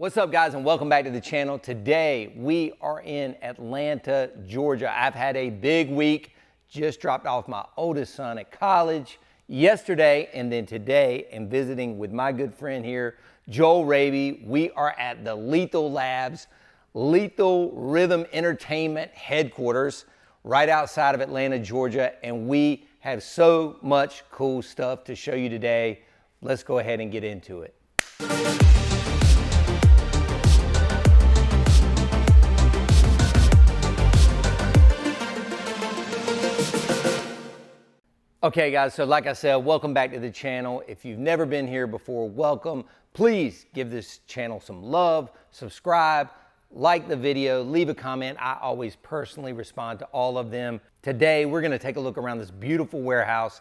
What's up, guys, and welcome back to the channel. Today we are in Atlanta, Georgia. I've had a big week. Just dropped off my oldest son at college yesterday, and then today I'm visiting with my good friend here, Joel Raby. We are at the Lethal Labs, Lethal Rhythm Entertainment headquarters right outside of Atlanta, Georgia, and we have so much cool stuff to show you today. Let's go ahead and get into it. Okay, guys, so like I said, welcome back to the channel. If you've never been here before, welcome. Please give this channel some love, subscribe, like the video, leave a comment. I always personally respond to all of them. Today, we're gonna take a look around this beautiful warehouse.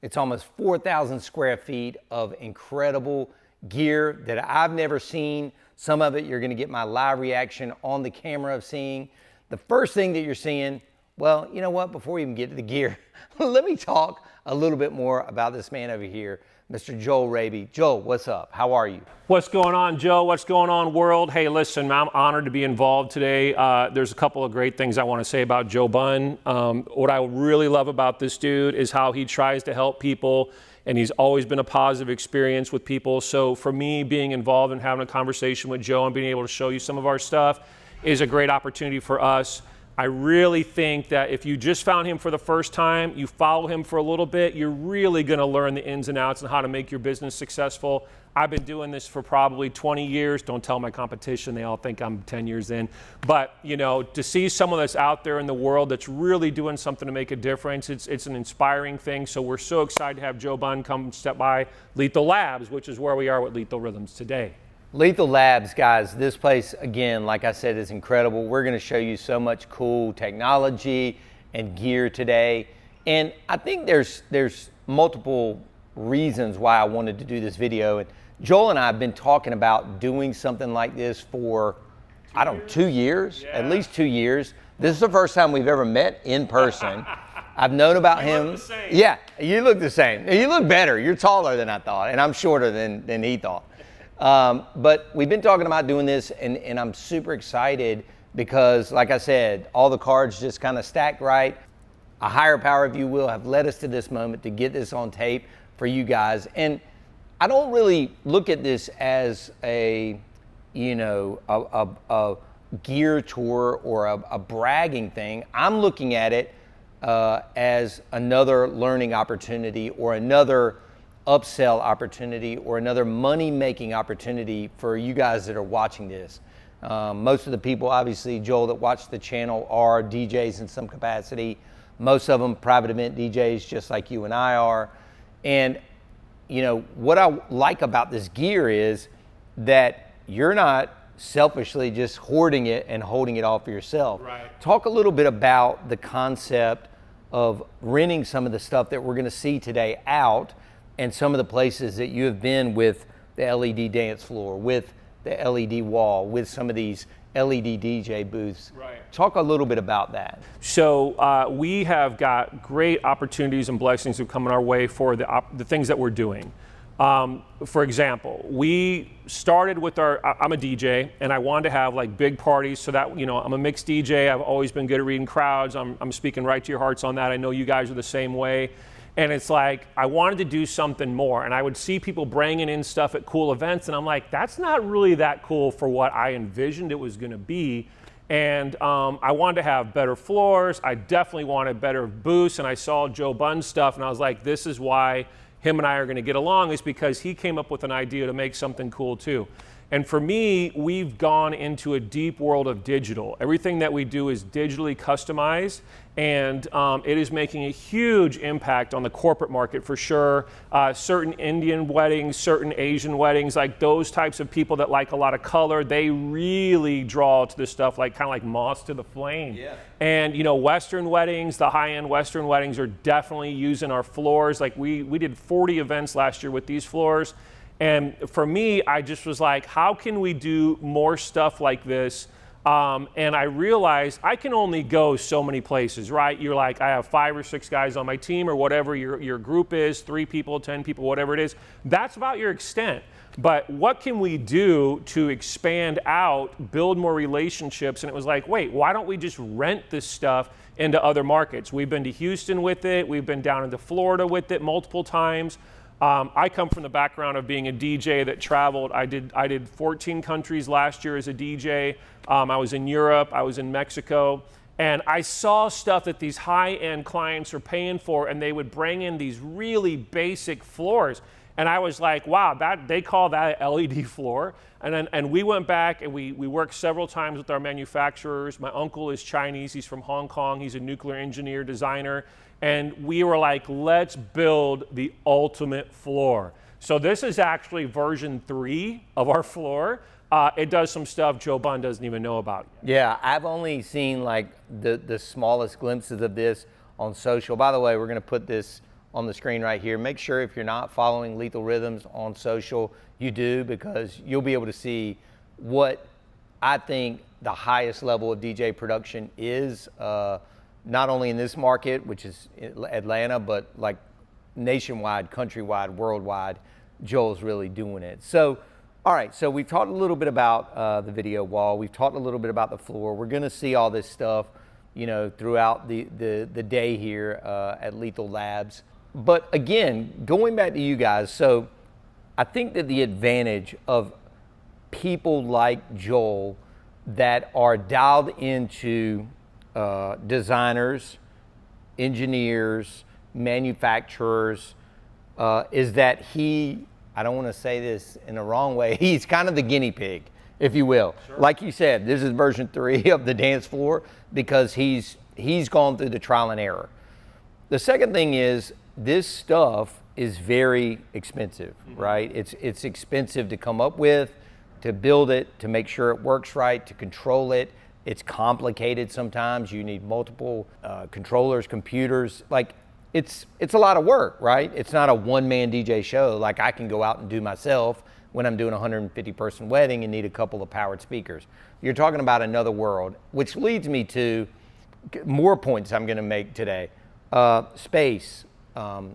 It's almost 4,000 square feet of incredible gear that I've never seen. Some of it you're gonna get my live reaction on the camera of seeing. The first thing that you're seeing, well, you know what? Before we even get to the gear, let me talk a little bit more about this man over here, Mr. Joel Raby. Joel, what's up? How are you? What's going on, Joe? What's going on, world? Hey, listen, I'm honored to be involved today. There's a couple of great things I want to say about Joe Bunn. What I really love about this dude is how he tries to help people, and he's always been a positive experience with people. So for me, being involved and having a conversation with Joe and being able to show you some of our stuff is a great opportunity for us. I really think that if you just found him for the first time, you follow him for a little bit, you're really gonna learn the ins and outs and how to make your business successful. I've been doing this for probably 20 years. Don't tell my competition, they all think I'm 10 years in. But you know, to see someone that's out there in the world that's really doing something to make a difference, it's an inspiring thing. So we're so excited to have Joe Bunn come step by Lethal Labs, which is where we are with Lethal Rhythms today. Lethal Labs, guys, this place, again, like I said, is incredible. We're gonna show you so much cool technology and gear today. And I think there's multiple reasons why I wanted to do this video. And Joel and I have been talking about doing something like this for, I don't know, 2 years, Yeah. at least 2 years. This is the first time we've ever met in person. I've known about him. Look the same. Yeah, you look the same. You look better. You're taller than I thought, and I'm shorter than he thought. But we've been talking about doing this, and I'm super excited because, like I said, all the cards just kind of stacked right. A higher power, if you will, have led us to this moment to get this on tape for you guys. And I don't really look at this as a, you know, a gear tour or a bragging thing. I'm looking at it as another learning opportunity or another upsell opportunity or another money-making opportunity for you guys that are watching this. Most of the people, obviously, Joel, that watch the channel are DJs in some capacity. Most of them private event DJs, just like you and I are. And you know, what I like about this gear is that you're not selfishly just hoarding it and holding it all for yourself. Right. Talk a little bit about the concept of renting some of the stuff that we're gonna see today out, and some of the places that you have been with the LED dance floor, with the LED wall, with some of these LED DJ booths. Right. Talk a little bit about that. So we have got great opportunities and blessings that come our way for the things that we're doing. For example, we started with I'm a DJ, and I wanted to have like big parties so that, you know, I'm a mixed DJ. I've always been good at reading crowds. I'm speaking right to your hearts on that. I know you guys are the same way. And it's like, I wanted to do something more. And I would see people bringing in stuff at cool events, and I'm like, that's not really that cool for what I envisioned it was gonna be. And I wanted to have better floors. I definitely wanted better booths. And I saw Joe Bunn's stuff, and I was like, this is why him and I are gonna get along, is because he came up with an idea to make something cool too. And for me, we've gone into a deep world of digital. Everything that we do is digitally customized, and it is making a huge impact on the corporate market for sure. Certain Indian weddings, certain Asian weddings, like those types of people that like a lot of color, they really draw to this stuff like kind of like moths to the flame. Yeah. And you know, Western weddings, the high-end Western weddings are definitely using our floors. Like we did 40 events last year with these floors. And for me, I just was like, how can we do more stuff like this? And I realized I can only go so many places, right? You're like, I have 5 or 6 guys on my team or whatever your group is, 3 people, 10 people, whatever it is. That's about your extent. But what can we do to expand out, build more relationships? And it was like, wait, why don't we just rent this stuff into other markets? We've been to Houston with it. We've been down into Florida with it multiple times. I come from the background of being a DJ that traveled. I did 14 countries last year as a DJ. I was in Europe. I was in Mexico. And I saw stuff that these high-end clients are paying for, and they would bring in these really basic floors. And I was like, wow, they call that an LED floor. And we went back and we worked several times with our manufacturers. My uncle is Chinese. He's from Hong Kong. He's a nuclear engineer, designer. And we were like, let's build the ultimate floor. So this is actually version 3 of our floor. It does some stuff Joe Bunn doesn't even know about. Yeah, I've only seen like the smallest glimpses of this on social. By the way, we're going to put this on the screen right here. Make sure if you're not following Lethal Rhythms on social, you do, because you'll be able to see what I think the highest level of DJ production is, not only in this market, which is Atlanta, but like nationwide, countrywide, worldwide. Joel's really doing it. So, all right, so we've talked a little bit about the video wall. We've talked a little bit about the floor. We're going to see all this stuff, you know, throughout the day here at Lethal Labs. But again, going back to you guys, so I think that the advantage of people like Joel that are dialed into designers, engineers, manufacturers, is that I don't want to say this in the wrong way, he's kind of the guinea pig, if you will. Sure. Like you said, this is version 3 of the dance floor because he's gone through the trial and error. The second thing is, this stuff is very expensive, right? It's expensive to come up with, to build it, to make sure it works right, to control it. It's complicated sometimes. You need multiple controllers, computers. Like, it's a lot of work, right? It's not a one-man DJ show like I can go out and do myself when I'm doing a 150-person wedding and need a couple of powered speakers. You're talking about another world, which leads me to more points I'm going to make today. Space,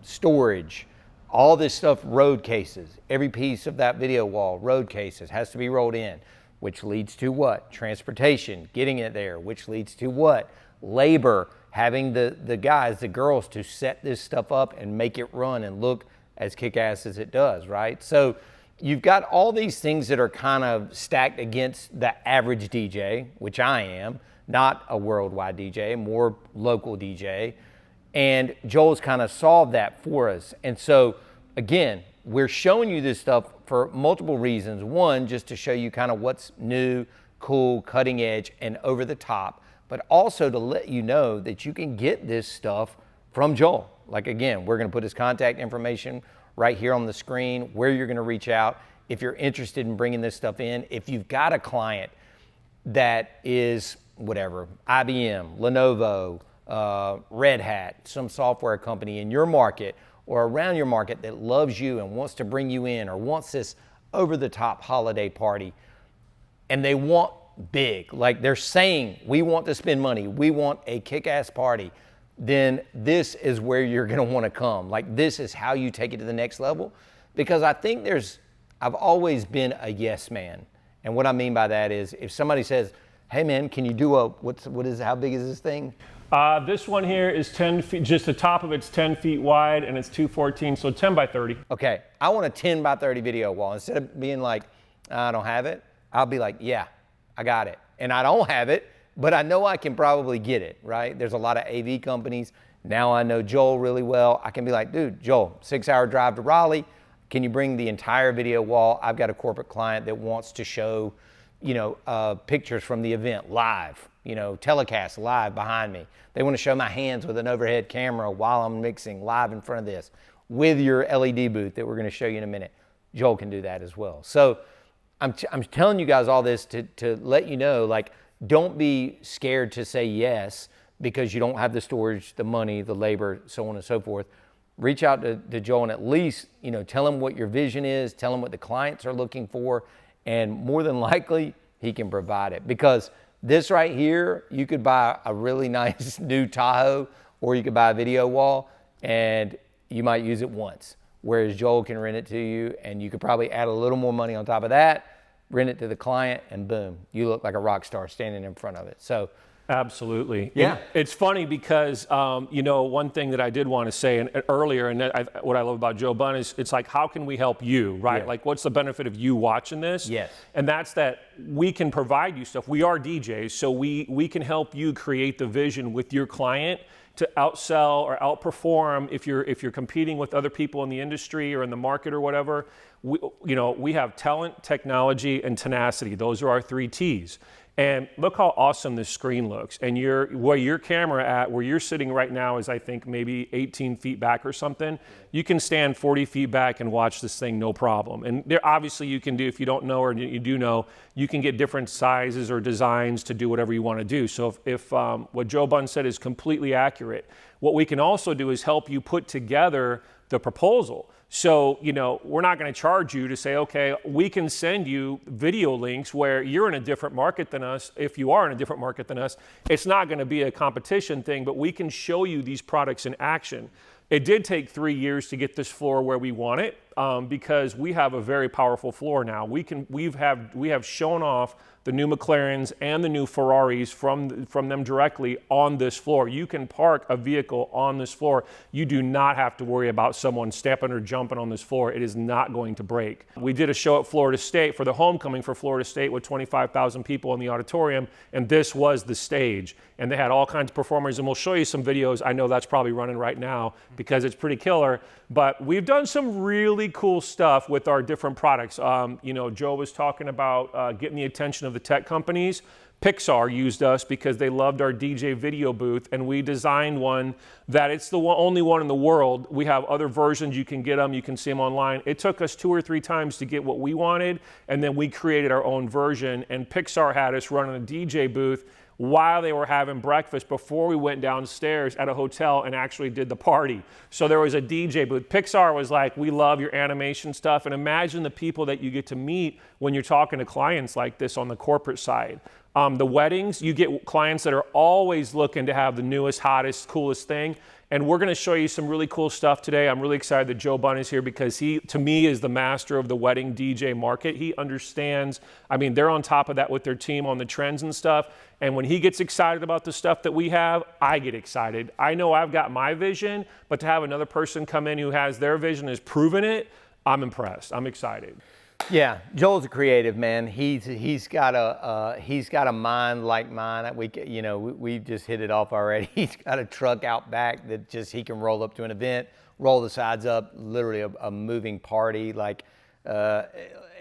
storage, all this stuff, road cases. Every piece of that video wall, road cases, has to be rolled in, which leads to what? Transportation, getting it there, which leads to what? Labor, having the guys, the girls to set this stuff up and make it run and look as kick-ass as it does, right? So you've got all these things that are kind of stacked against the average DJ, which I am, not a worldwide DJ, more local DJ. And Joel's kind of solved that for us. And so, again, we're showing you this stuff for multiple reasons. One, just to show you kind of what's new, cool, cutting edge, and over the top, but also to let you know that you can get this stuff from Joel. Like, again, we're going to put his contact information right here on the screen, where you're going to reach out if you're interested in bringing this stuff in. If you've got a client that is whatever, IBM, Lenovo, Red Hat, some software company in your market or around your market that loves you and wants to bring you in or wants this over-the-top holiday party, and they want big, like they're saying, we want to spend money, we want a kick-ass party, then this is where you're going to want to come. Like, this is how you take it to the next level. Because I think I've always been a yes man. And what I mean by that is, if somebody says, hey man, can you do how big is this thing? This one here is 10 feet, just the top of it's 10 feet wide and it's 214, so 10 by 30. Okay, I want a 10 by 30 video wall. Instead of being like, I don't have it, I'll be like, yeah, I got it. And I don't have it, but I know I can probably get it, right? There's a lot of AV companies. Now I know Joel really well. I can be like, dude, Joel, 6-hour drive to Raleigh. Can you bring the entire video wall? I've got a corporate client that wants to show, pictures from the event live, telecast live behind me. They want to show my hands with an overhead camera while I'm mixing live in front of this with your LED booth that we're going to show you in a minute. Joel can do that as well. So I'm telling you guys all this to let you know, like, don't be scared to say yes because you don't have the storage, the money, the labor, so on and so forth. Reach out to Joel and at least, tell him what your vision is, tell him what the clients are looking for, and more than likely, he can provide it. Because this right here, you could buy a really nice new Tahoe, or you could buy a video wall, and you might use it once. whereas Joel can rent it to you, and you could probably add a little more money on top of that, rent it to the client, and boom, you look like a rock star standing in front of it. So. Absolutely. Yeah. And it's funny because, one thing that I did want to say earlier, and what I love about Joe Bunn is it's like, how can we help you, right? Yeah. Like, what's the benefit of you watching this? Yes. And that's that we can provide you stuff. We are DJs, so we can help you create the vision with your client to outsell or outperform if you're competing with other people in the industry or in the market or whatever. We have talent, technology, and tenacity. Those are our 3 T's. And look how awesome this screen looks. And where your camera at, where you're sitting right now is, I think, maybe 18 feet back or something. You can stand 40 feet back and watch this thing, no problem. And there, obviously you can do, if you don't know or you do know, you can get different sizes or designs to do whatever you want to do. So if what Joe Bunn said is completely accurate, what we can also do is help you put together the proposal. So, we're not going to charge you to say, okay, we can send you video links where you're in a different market than us. If you are in a different market than us, it's not going to be a competition thing, but we can show you these products in action. It did take 3 years to get this floor where we want it because we have a very powerful floor now. We have shown off the new McLarens and the new Ferraris from them directly on this floor. You can park a vehicle on this floor. You do not have to worry about someone stepping or jumping on this floor. It is not going to break. We did a show at Florida State for the homecoming for Florida State with 25,000 people in the auditorium, and this was the stage. And they had all kinds of performers, and we'll show you some videos. I know that's probably running right now because it's pretty killer. But we've done some really cool stuff with our different products. Joe was talking about getting the attention of the tech companies. Pixar used us because they loved our DJ video booth, and we designed one that it's the only one in the world. We have other versions. You can get them. You can see them online. It took us 2 or 3 times to get what we wanted, and then we created our own version, and Pixar had us running a DJ booth while they were having breakfast before we went downstairs at a hotel and actually did the party. So there was a DJ booth. Pixar was like, we love your animation stuff. And imagine the people that you get to meet when you're talking to clients like this on the corporate side. The weddings, you get clients that are always looking to have the newest, hottest, coolest thing. And we're going to show you some really cool stuff today. I'm really excited that Joe Bunn is here because he, to me, is the master of the wedding DJ market. He understands, they're on top of that with their team on the trends and stuff. And when he gets excited about the stuff that we have, I get excited. I know I've got my vision, but to have another person come in who has their vision, has proven it, I'm impressed. I'm excited. Yeah, Joel's a creative man. He's got a mind like mine. We just hit it off already. He's got a truck out back that just he can roll up to an event, roll the sides up, literally a moving party. Like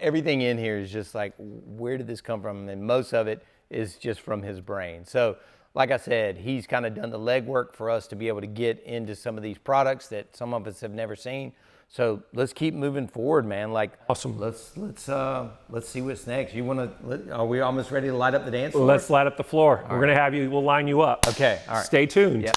everything in here is just like, where did this come from? And most of it is just from his brain. So, like I said, he's kind of done the legwork for us to be able to get into some of these products that some of us have never seen. So let's keep moving forward, man. Like, awesome. Let's see what's next. Are we almost ready to light up the dance floor? Let's light up the floor. We're gonna have you. We'll line you up. Okay. All right. Stay tuned. Yep.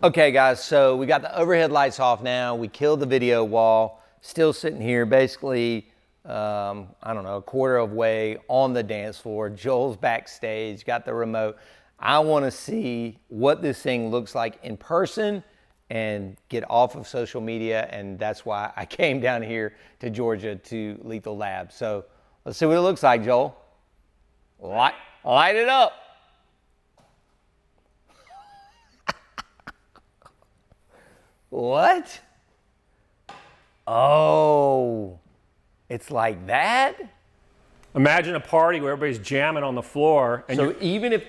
Okay, guys. So we got the overhead lights off now. We killed the video wall. Still sitting here, basically, a quarter of way on the dance floor. Joel's backstage. Got the remote. I want to see what this thing looks like in person and get off of social media, and that's why I came down here to Georgia to Lethal Labs. So let's see what it looks like, Joel. Light it up. What? Oh, it's like that? Imagine a party where everybody's jamming on the floor. And so even if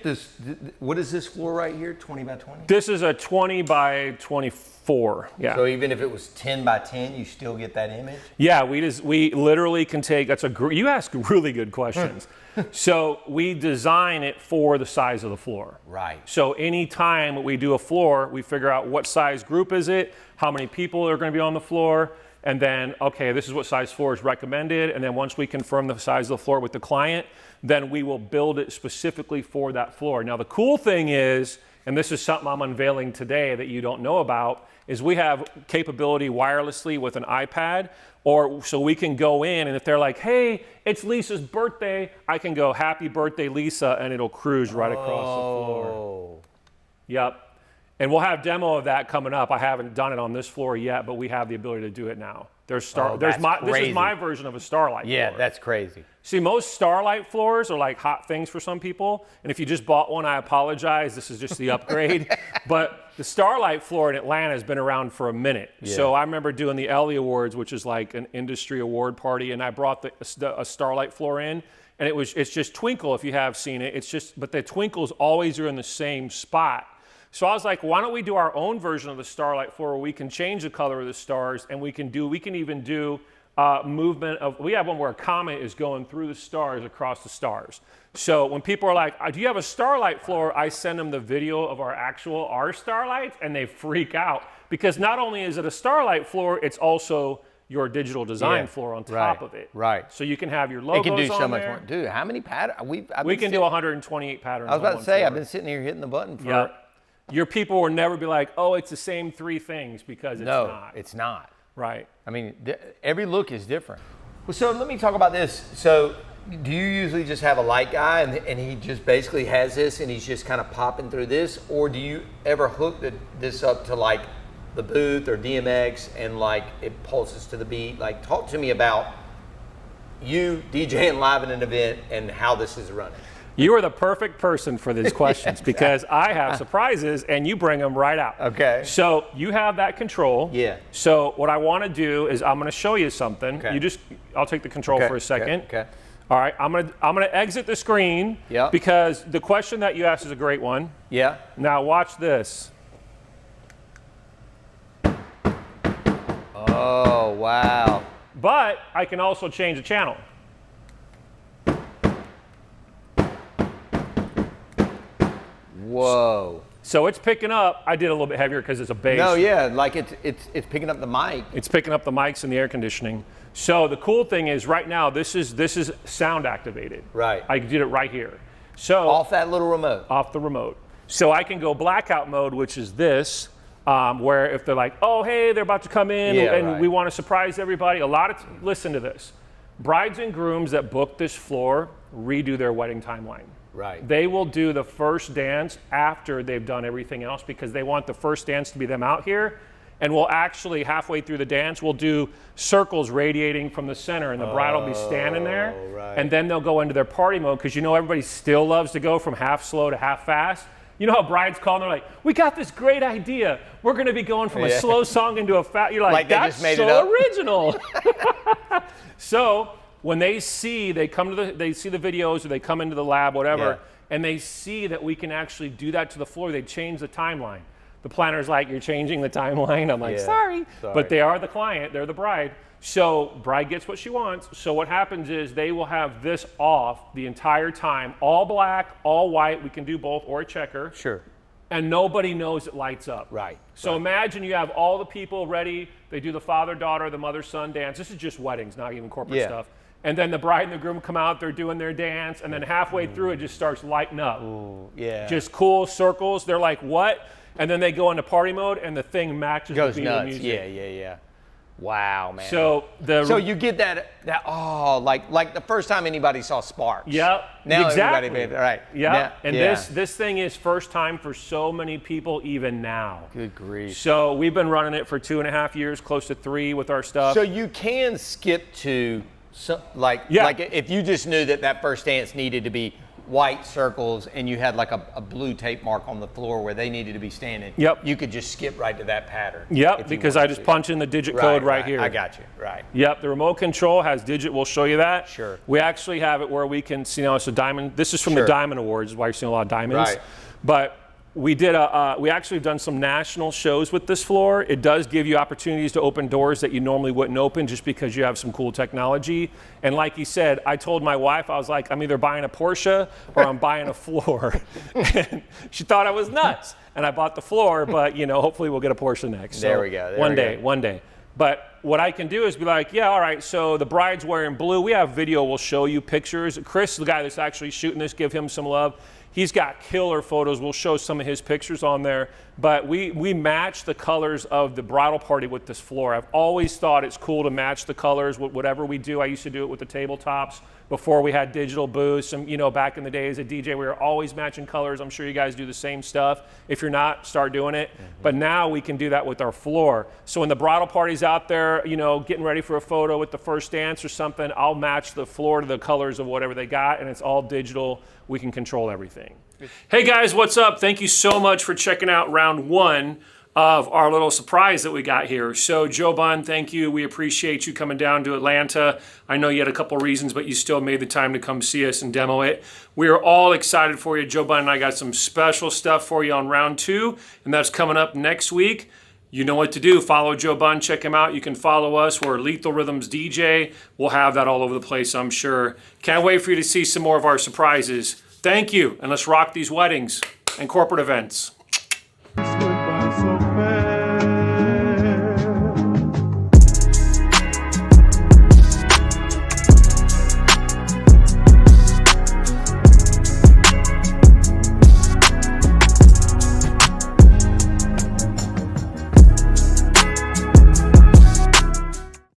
what is this floor right here, 20 by 20? This is a 20 by 24, yeah. So even if it was 10 by 10, you still get that image? Yeah, we literally can take, you ask really good questions. So we design it for the size of the floor. Right. So anytime we do a floor, we figure out what size group is it, how many people are gonna be on the floor, and then, okay, this is what size floor is recommended. And then once we confirm the size of the floor with the client, then we will build it specifically for that floor. Now, the cool thing is, and this is something I'm unveiling today that you don't know about, is we have capability wirelessly with an iPad, so we can go in, and if they're like, hey, it's Lisa's birthday, I can go, happy birthday, Lisa, and it'll cruise right across the floor. Yep. And we'll have demo of that coming up. I haven't done it on this floor yet, but we have the ability to do it now. This is my version of a Starlight floor. Yeah, that's crazy. See, most Starlight floors are like hot things for some people. And if you just bought one, I apologize. This is just the upgrade. But the Starlight floor in Atlanta has been around for a minute. Yeah. So I remember doing the Ellie Awards, which is like an industry award party, and I brought a Starlight floor in. And it's just twinkle if you have seen it. But the twinkles always are in the same spot. So I was like, why don't we do our own version of the Starlight floor where we can change the color of the stars, and we can even do movement of, we have one where a comet is going through the stars across the stars. So when people are like, do you have a Starlight floor? I send them the video of our Starlights, and they freak out, because not only is it a Starlight floor, it's also your digital design floor on top of it. Right. So you can have your logos on there. It can do so much more. Dude, how many patterns? We can do 128 patterns. I was about to say, I've been sitting here hitting the button for... Yep. Your people will never be like, oh, it's the same 3 things, because it's not. No, it's not. Right. I mean, every look is different. Well, so let me talk about this. So do you usually just have a light guy and he just basically has this and he's just kind of popping through this? Or do you ever hook this up to like the booth or DMX and like it pulses to the beat? Like, talk to me about you DJing live at an event and how this is running. You are the perfect person for these questions because I have surprises and you bring them right out. Okay. So you have that control. Yeah. So what I want to do is I'm going to show you something. Okay. I'll take the control for a second. Okay. All right. I'm gonna exit the screen. Yeah. Because the question that you asked is a great one. Yeah. Now watch this. Oh, wow. But I can also change the channel. Whoa. So it's picking up. I did a little bit heavier because it's a bass. No, yeah, like it's picking up the mic. It's picking up the mics and the air conditioning. So the cool thing is right now this is sound activated. Right. I did it right here. So off that little remote. Off the remote. So I can go blackout mode, which is this, where if they're like, oh hey, they're about to come in and we want to surprise everybody. Listen to this. Brides and grooms that book this floor redo their wedding timeline. Right. They will do the first dance after they've done everything else because they want the first dance to be them out here. And we'll actually, halfway through the dance, we'll do circles radiating from the center and the bride will be standing there. Right. And then they'll go into their party mode because everybody still loves to go from half slow to half fast. You know how brides call and they're like, we got this great idea. We're going to be going from a slow song into a fast. You're like that's they just made so it up. Original. So when they see the videos or they come into the lab, whatever, and they see that we can actually do that to the floor, they change the timeline. The planner's like, you're changing the timeline? I'm like, sorry. But they are the client, they're the bride. So bride gets what she wants. So what happens is they will have this off the entire time, all black, all white. We can do both or a checker. Sure. And nobody knows it lights up. Right. So imagine you have all the people ready. They do the father-daughter, the mother-son dance. This is just weddings, not even corporate stuff. And then the bride and the groom come out, they're doing their dance, and then halfway through it just starts lighting up. Ooh, yeah. Just cool circles. They're like, what? And then they go into party mode, and the thing matches the beat of the music. Yeah. Wow, man. So you get that like the first time anybody saw Sparks. Yep. Now exactly. everybody, right. Yeah. And this thing is first time for so many people even now. Good grief. So we've been running it for 2.5 years, close to 3 with our stuff. So you can skip to like if you just knew that first dance needed to be white circles and you had like a blue tape mark on the floor where they needed to be standing. Yep. You could just skip right to that pattern. Yep, because I just punch in the digit code right here. I got you. Right. Yep, the remote control has digit. We'll show you that. Sure. We actually have it where we can see now it's a diamond. This is from the Diamond Awards, is why you're seeing a lot of diamonds. Right. But we actually have done some national shows with this floor. It does give you opportunities to open doors that you normally wouldn't open just because you have some cool technology. And like he said, I told my wife, I was like, I'm either buying a Porsche or I'm buying a floor. And she thought I was nuts. And I bought the floor, but hopefully we'll get a Porsche next. There we go. One day. But what I can do is be like, yeah, all right, so the bride's wearing blue. We have video. We'll show you pictures. Chris, the guy that's actually shooting this, give him some love. He's got killer photos. We'll show some of his pictures on there. But we match the colors of the bridal party with this floor. I've always thought it's cool to match the colors with whatever we do. I used to do it with the tabletops. before we had digital booths. And, you know, back in the day as a DJ, we were always matching colors. I'm sure you guys do the same stuff. If you're not, start doing it. But now we can do that with our floor. So when the bridal party's out there, you know, getting ready for a photo with the first dance or something, I'll match the floor to the colors of whatever they got, and it's all digital. We can control everything. Hey guys, what's up? Thank you so much for checking out round 1 of our little surprise that we got here. So Joe Bunn, thank you. We appreciate you coming down to Atlanta. I know you had a couple reasons, but you still made the time to come see us and demo it. We are all excited for you. Joe Bunn and I got some special stuff for you on round 2, and that's coming up next week. You know what to do. Follow Joe Bunn, check him out. You can follow us. We're Lethal Rhythms DJ. We'll have that all over the place, I'm sure. Can't wait for you to see some more of our surprises. Thank you, and let's rock these weddings and corporate events.